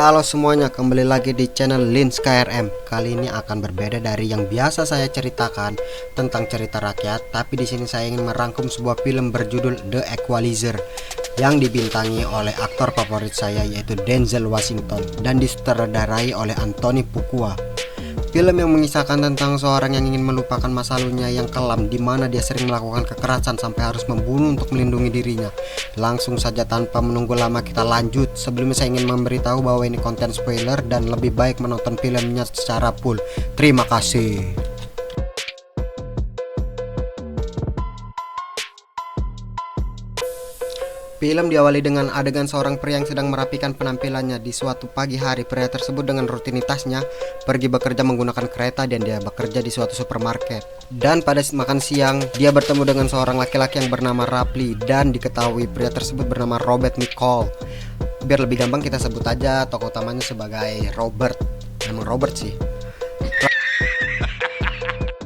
Halo semuanya, kembali lagi di channel Lins KRM. Kali ini akan berbeda dari yang biasa saya ceritakan tentang cerita rakyat, tapi di sini saya ingin merangkum sebuah film berjudul The Equalizer yang dibintangi oleh aktor favorit saya yaitu Denzel Washington dan disutradarai oleh Anthony Fuqua. Film yang mengisahkan tentang seorang yang ingin melupakan masa lalunya yang kelam, di mana dia sering melakukan kekerasan sampai harus membunuh untuk melindungi dirinya. Langsung saja tanpa menunggu lama kita lanjut. Sebelumnya saya ingin memberitahu bahwa ini konten spoiler dan lebih baik menonton filmnya secara full. Terima kasih. Film diawali dengan adegan seorang pria yang sedang merapikan penampilannya. Di suatu pagi hari, pria tersebut dengan rutinitasnya pergi bekerja menggunakan kereta dan dia bekerja di suatu supermarket. Dan pada makan siang, dia bertemu dengan seorang laki-laki yang bernama Rapli dan diketahui pria tersebut bernama Robert Nicole. Biar lebih gampang kita sebut aja tokoh utamanya sebagai Robert. Memang Robert sih.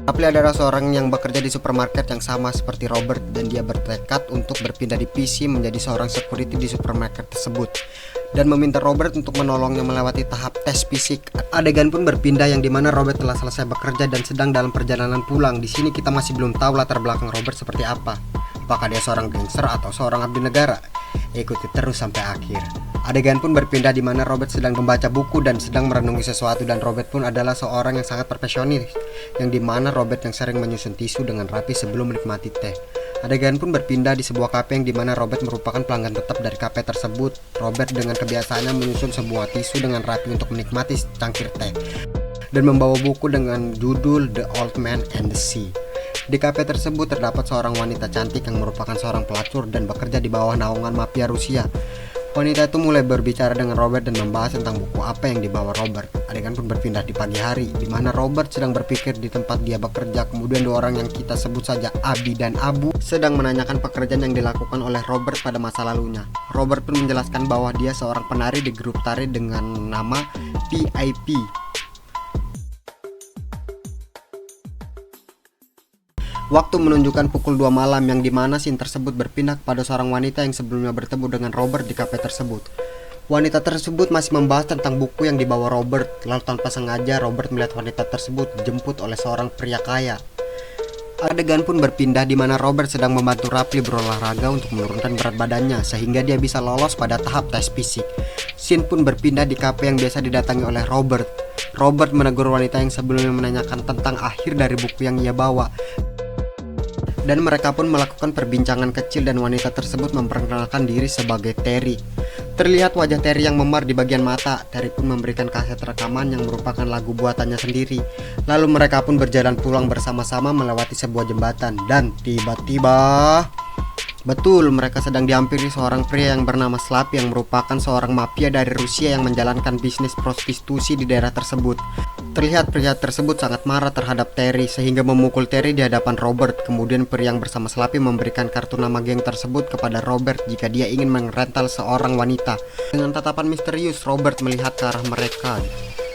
Rapli adalah seorang yang bekerja di supermarket yang sama seperti Robert dan dia bertekad untuk berpindah divisi menjadi seorang security di supermarket tersebut dan meminta Robert untuk menolongnya melewati tahap tes fisik. Adegan pun berpindah yang dimana Robert telah selesai bekerja dan sedang dalam perjalanan pulang. Di sini kita masih belum tahu latar belakang Robert seperti apa. Apakah dia seorang gangster atau seorang abdi negara? Ikuti terus sampai akhir. Adegan pun berpindah di mana Robert sedang membaca buku dan sedang merenungi sesuatu, dan Robert pun adalah seorang yang sangat profesional, yang dimana Robert yang sering menyusun tisu dengan rapi sebelum menikmati teh. Adegan pun berpindah di sebuah kafe yang dimana Robert merupakan pelanggan tetap dari kafe tersebut. Robert dengan kebiasaannya menyusun sebuah tisu dengan rapi untuk menikmati cangkir teh dan membawa buku dengan judul The Old Man and the Sea. Di kafe tersebut terdapat seorang wanita cantik yang merupakan seorang pelacur dan bekerja di bawah naungan mafia Rusia. Wanita itu mulai berbicara dengan Robert dan membahas tentang buku apa yang dibawa Robert. Adegan pun berpindah di pagi hari, di mana Robert sedang berpikir di tempat dia bekerja. Kemudian dua orang yang kita sebut saja Abi dan Abu sedang menanyakan pekerjaan yang dilakukan oleh Robert pada masa lalunya. Robert pun menjelaskan bahwa dia seorang penari di grup tari dengan nama PIP. Waktu menunjukkan pukul 2 malam yang dimana scene tersebut berpindah kepada seorang wanita yang sebelumnya bertemu dengan Robert di kafe tersebut. Wanita tersebut masih membahas tentang buku yang dibawa Robert. Lalu tanpa sengaja Robert melihat wanita tersebut dijemput oleh seorang pria kaya. Adegan pun berpindah di mana Robert sedang membantu Rapli berolahraga untuk menurunkan berat badannya sehingga dia bisa lolos pada tahap tes fisik. Scene pun berpindah di kafe yang biasa didatangi oleh Robert. Robert menegur wanita yang sebelumnya menanyakan tentang akhir dari buku yang ia bawa. Dan mereka pun melakukan perbincangan kecil dan wanita tersebut memperkenalkan diri sebagai Terry. Terlihat wajah Terry yang memar di bagian mata. Terry pun memberikan kaset rekaman yang merupakan lagu buatannya sendiri. Lalu mereka pun berjalan pulang bersama-sama melewati sebuah jembatan. Dan tiba-tiba, betul, mereka sedang dihampiri seorang pria yang bernama Slav yang merupakan seorang mafia dari Rusia yang menjalankan bisnis prostitusi di daerah tersebut. Terlihat pria tersebut sangat marah terhadap Terry sehingga memukul Terry di hadapan Robert. Kemudian pria yang bersama Slappy memberikan kartu nama geng tersebut kepada Robert jika dia ingin merental seorang wanita. Dengan tatapan misterius, Robert melihat ke arah mereka.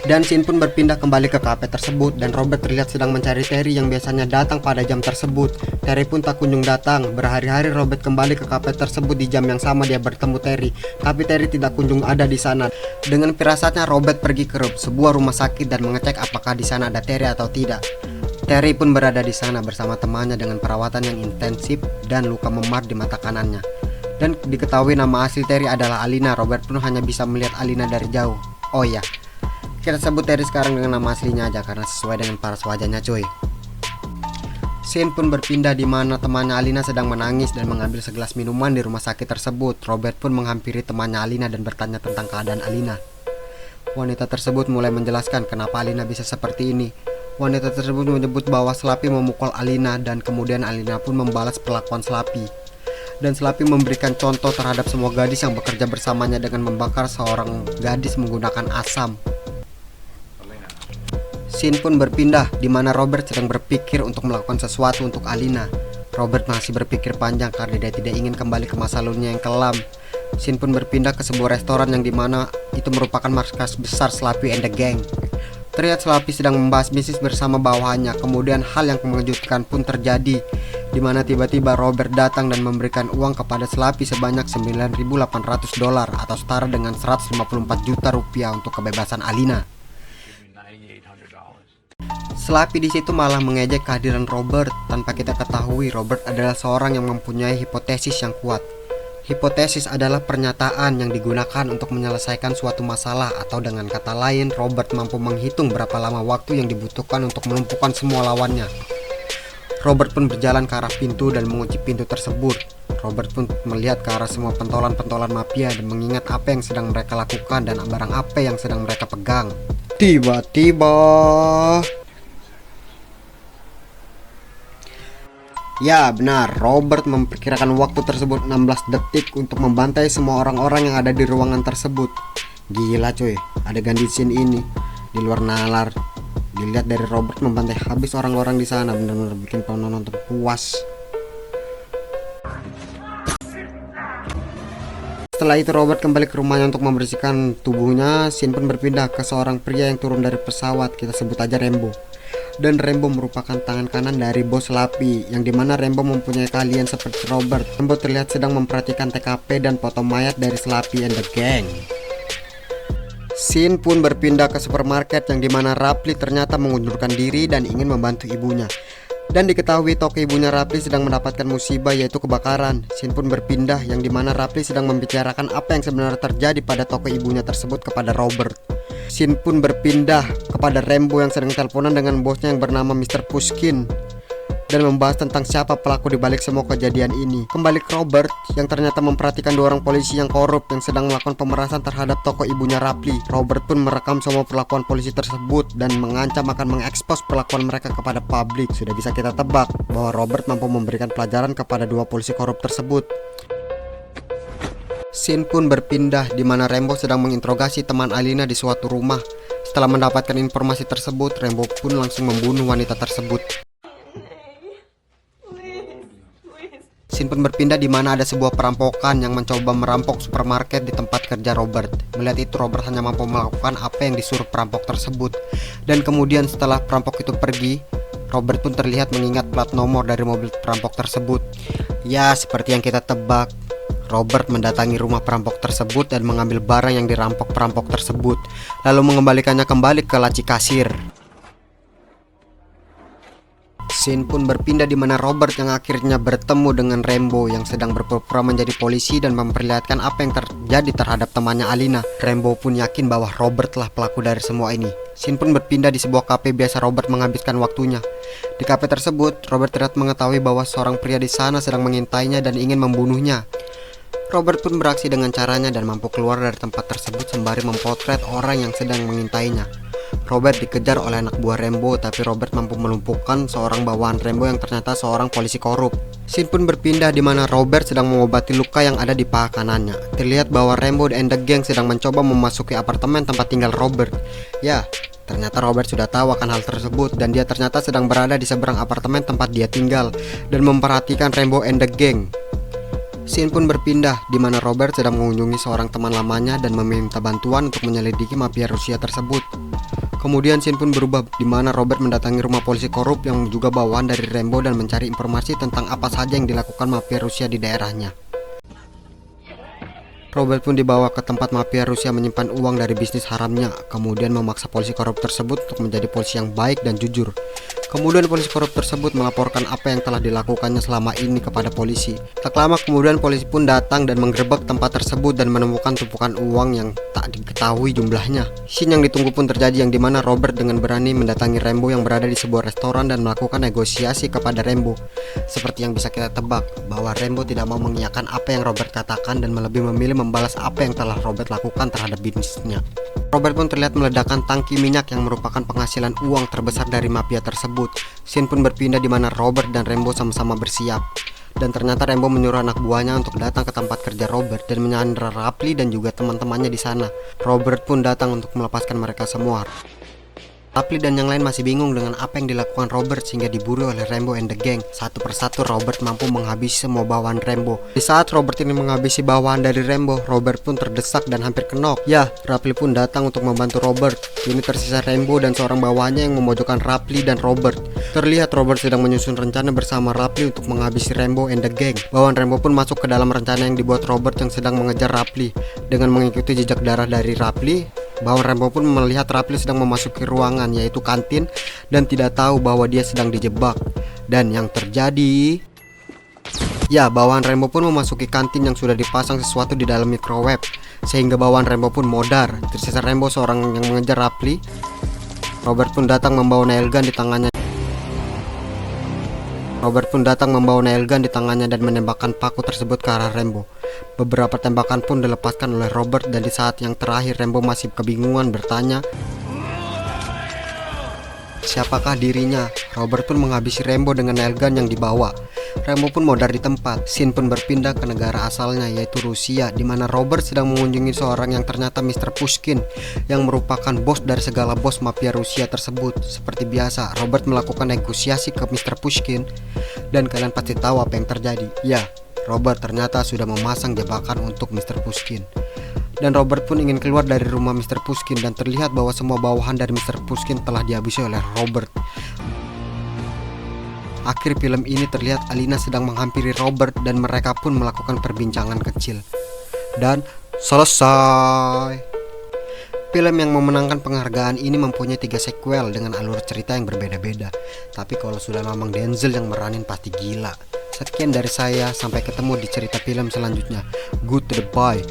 Dan scene pun berpindah kembali ke kafe tersebut dan Robert terlihat sedang mencari Terry yang biasanya datang pada jam tersebut. Terry pun tak kunjung datang. Berhari-hari Robert kembali ke kafe tersebut di jam yang sama dia bertemu Terry, tapi Terry tidak kunjung ada di sana. Dengan firasatnya Robert pergi ke sebuah rumah sakit dan mengecek apakah di sana ada Terry atau tidak. Terry pun berada di sana bersama temannya dengan perawatan yang intensif dan luka memar di mata kanannya. Dan diketahui nama asli Terry adalah Alina. Robert pun hanya bisa melihat Alina dari jauh. Oh ya, kita sebut Terry sekarang dengan nama aslinya aja karena sesuai dengan paras wajahnya cuy. Scene pun berpindah di mana temannya Alina sedang menangis dan mengambil segelas minuman di rumah sakit tersebut. Robert pun menghampiri temannya Alina dan bertanya tentang keadaan Alina. Wanita tersebut mulai menjelaskan kenapa Alina bisa seperti ini. Wanita tersebut menyebut bahwa Slappy memukul Alina dan kemudian Alina pun membalas perlakuan Slappy. Dan Slappy memberikan contoh terhadap semua gadis yang bekerja bersamanya dengan membakar seorang gadis menggunakan asam. Scene pun berpindah di mana Robert sedang berpikir untuk melakukan sesuatu untuk Alina. Robert masih berpikir panjang karena dia tidak ingin kembali ke masa lalunya yang kelam. Scene pun berpindah ke sebuah restoran yang dimana itu merupakan markas besar Slappy and the Gang. Terlihat Slappy sedang membahas bisnis bersama bawahannya. Kemudian hal yang mengejutkan pun terjadi di mana tiba-tiba Robert datang dan memberikan uang kepada Slappy sebanyak $9.800 atau setara dengan 154 juta rupiah untuk kebebasan Alina. Slappy di situ malah mengejek kehadiran Robert tanpa kita ketahui Robert adalah seorang yang mempunyai hipotesis yang kuat. Hipotesis adalah pernyataan yang digunakan untuk menyelesaikan suatu masalah, atau dengan kata lain Robert mampu menghitung berapa lama waktu yang dibutuhkan untuk melumpuhkan semua lawannya. Robert pun berjalan ke arah pintu dan mengunci pintu tersebut. Robert pun melihat ke arah semua pentolan-pentolan mafia dan mengingat apa yang sedang mereka lakukan dan barang apa yang sedang mereka pegang. Tiba-tiba ya benar, Robert memperkirakan waktu tersebut 16 detik untuk membantai semua orang-orang yang ada di ruangan tersebut. Gila cuy, adegan di scene ini di luar nalar. Dilihat dari Robert membantai habis orang-orang di sana, benar-benar bikin penonton puas. Setelah itu Robert kembali ke rumahnya untuk membersihkan tubuhnya. Scene pun berpindah ke seorang pria yang turun dari pesawat, kita sebut aja Rambo. Dan Rambo merupakan tangan kanan dari bos Slappy, yang dimana Rambo mempunyai keahlian seperti Robert. Rambo terlihat sedang memperhatikan TKP dan foto mayat dari Slappy and the gang. Scene pun berpindah ke supermarket, yang dimana Rapli ternyata mengundurkan diri dan ingin membantu ibunya. Dan diketahui toko ibunya Rapli sedang mendapatkan musibah, yaitu kebakaran. Scene pun berpindah, yang dimana Rapli sedang membicarakan apa yang sebenarnya terjadi pada toko ibunya tersebut kepada Robert. Scene pun berpindah kepada Rambo yang sedang teleponan dengan bosnya yang bernama Mr. Pushkin dan membahas tentang siapa pelaku di balik semua kejadian ini. Kembali ke Robert yang ternyata memperhatikan dua orang polisi yang korup yang sedang melakukan pemerasan terhadap toko ibunya Rapli. Robert pun merekam semua perlakuan polisi tersebut dan mengancam akan mengekspos perlakuan mereka kepada publik. Sudah bisa kita tebak bahwa Robert mampu memberikan pelajaran kepada dua polisi korup tersebut. Scene pun berpindah di mana Rambo sedang menginterogasi teman Alina di suatu rumah. Setelah mendapatkan informasi tersebut, Rambo pun langsung membunuh wanita tersebut. Scene pun berpindah di mana ada sebuah perampokan yang mencoba merampok supermarket di tempat kerja Robert. Melihat itu, Robert hanya mampu melakukan apa yang disuruh perampok tersebut. Dan kemudian setelah perampok itu pergi, Robert pun terlihat mengingat plat nomor dari mobil perampok tersebut. Ya, seperti yang kita tebak, Robert mendatangi rumah perampok tersebut dan mengambil barang yang dirampok perampok tersebut, lalu mengembalikannya kembali ke laci kasir. Scene pun berpindah di mana Robert yang akhirnya bertemu dengan Rambo yang sedang berpura-pura menjadi polisi dan memperlihatkan apa yang terjadi terhadap temannya Alina. Rambo pun yakin bahwa Robert lah pelaku dari semua ini. Scene pun berpindah di sebuah kafe biasa Robert menghabiskan waktunya. Di kafe tersebut, Robert terlihat mengetahui bahwa seorang pria di sana sedang mengintainya dan ingin membunuhnya. Robert pun beraksi dengan caranya dan mampu keluar dari tempat tersebut sembari mempotret orang yang sedang mengintainya. Robert dikejar oleh anak buah Rambo, tapi Robert mampu melumpuhkan seorang bawahan Rambo yang ternyata seorang polisi korup. Scene pun berpindah di mana Robert sedang mengobati luka yang ada di paha kanannya. Terlihat bahwa Rambo and the gang sedang mencoba memasuki apartemen tempat tinggal Robert. Ya, ternyata Robert sudah tahu akan hal tersebut dan dia ternyata sedang berada di seberang apartemen tempat dia tinggal dan memperhatikan Rambo and the gang. Scene pun berpindah di mana Robert sedang mengunjungi seorang teman lamanya dan meminta bantuan untuk menyelidiki mafia Rusia tersebut. Kemudian scene pun berubah di mana Robert mendatangi rumah polisi korup yang juga bawahan dari Rambo dan mencari informasi tentang apa saja yang dilakukan mafia Rusia di daerahnya. Robert pun dibawa ke tempat mafia Rusia menyimpan uang dari bisnis haramnya, kemudian memaksa polisi korup tersebut untuk menjadi polisi yang baik dan jujur. Kemudian polisi korup tersebut melaporkan apa yang telah dilakukannya selama ini kepada polisi. Tak lama kemudian polisi pun datang dan menggerebek tempat tersebut dan menemukan tumpukan uang yang tak diketahui jumlahnya. Scene yang ditunggu pun terjadi, yang dimana Robert dengan berani mendatangi Rambo yang berada di sebuah restoran dan melakukan negosiasi kepada Rambo. Seperti yang bisa kita tebak bahwa Rambo tidak mau mengiyakan apa yang Robert katakan dan lebih memilih membalas apa yang telah Robert lakukan terhadap bisnisnya. Robert pun terlihat meledakkan tangki minyak yang merupakan penghasilan uang terbesar dari mafia tersebut. Scene pun berpindah di mana Robert dan Rambo sama-sama bersiap. Dan ternyata Rambo menyuruh anak buahnya untuk datang ke tempat kerja Robert dan menyandra Rapli dan juga teman-temannya di sana. Robert pun datang untuk melepaskan mereka semua. Rapli dan yang lain masih bingung dengan apa yang dilakukan Robert sehingga diburu oleh Rambo and the gang. Satu persatu Robert mampu menghabisi semua bawahan Rambo. Di saat Robert ini menghabisi bawahan dari Rambo, Robert pun terdesak dan hampir kenok. Ya, Rapli pun datang untuk membantu Robert. Kini tersisa Rambo dan seorang bawahannya yang memojokkan Rapli dan Robert. Terlihat Robert sedang menyusun rencana bersama Rapli untuk menghabisi Rambo and the gang. Bawahan Rambo pun masuk ke dalam rencana yang dibuat Robert yang sedang mengejar Rapli. Dengan mengikuti jejak darah dari Rapli, bawahan Rambo pun melihat Rapli sedang memasuki ruangan yaitu kantin dan tidak tahu bahwa dia sedang dijebak. Dan yang terjadi, ya, bawahan Rambo pun memasuki kantin yang sudah dipasang sesuatu di dalam microwave sehingga bawahan Rambo pun modar. Tersisa Rambo seorang yang mengejar Rapli. Robert pun datang membawa nail gun di tangannya. Dan menembakkan paku tersebut ke arah Rambo. Beberapa tembakan pun dilepaskan oleh Robert dan di saat yang terakhir Rambo masih kebingungan bertanya, siapakah dirinya? Robert pun menghabisi Rambo dengan nail gun yang dibawa. Rambo pun modar di tempat. Scene pun berpindah ke negara asalnya yaitu Rusia, di mana Robert sedang mengunjungi seorang yang ternyata Mr. Pushkin yang merupakan bos dari segala bos mafia Rusia tersebut. Seperti biasa, Robert melakukan negosiasi ke Mr. Pushkin dan kalian pasti tahu apa yang terjadi. Ya, Robert ternyata sudah memasang jebakan untuk Mr. Pushkin. Dan Robert pun ingin keluar dari rumah Mr. Pushkin dan terlihat bahwa semua bawahan dari Mr. Pushkin telah dihabisi oleh Robert. Akhir film ini terlihat Alina sedang menghampiri Robert dan mereka pun melakukan perbincangan kecil. Dan selesai. Film yang memenangkan penghargaan ini mempunyai 3 sequel dengan alur cerita yang berbeda-beda. Tapi kalau sudah Mamang Denzel yang meranin pasti gila. Sekian dari saya, sampai ketemu di cerita film selanjutnya. Goodbye.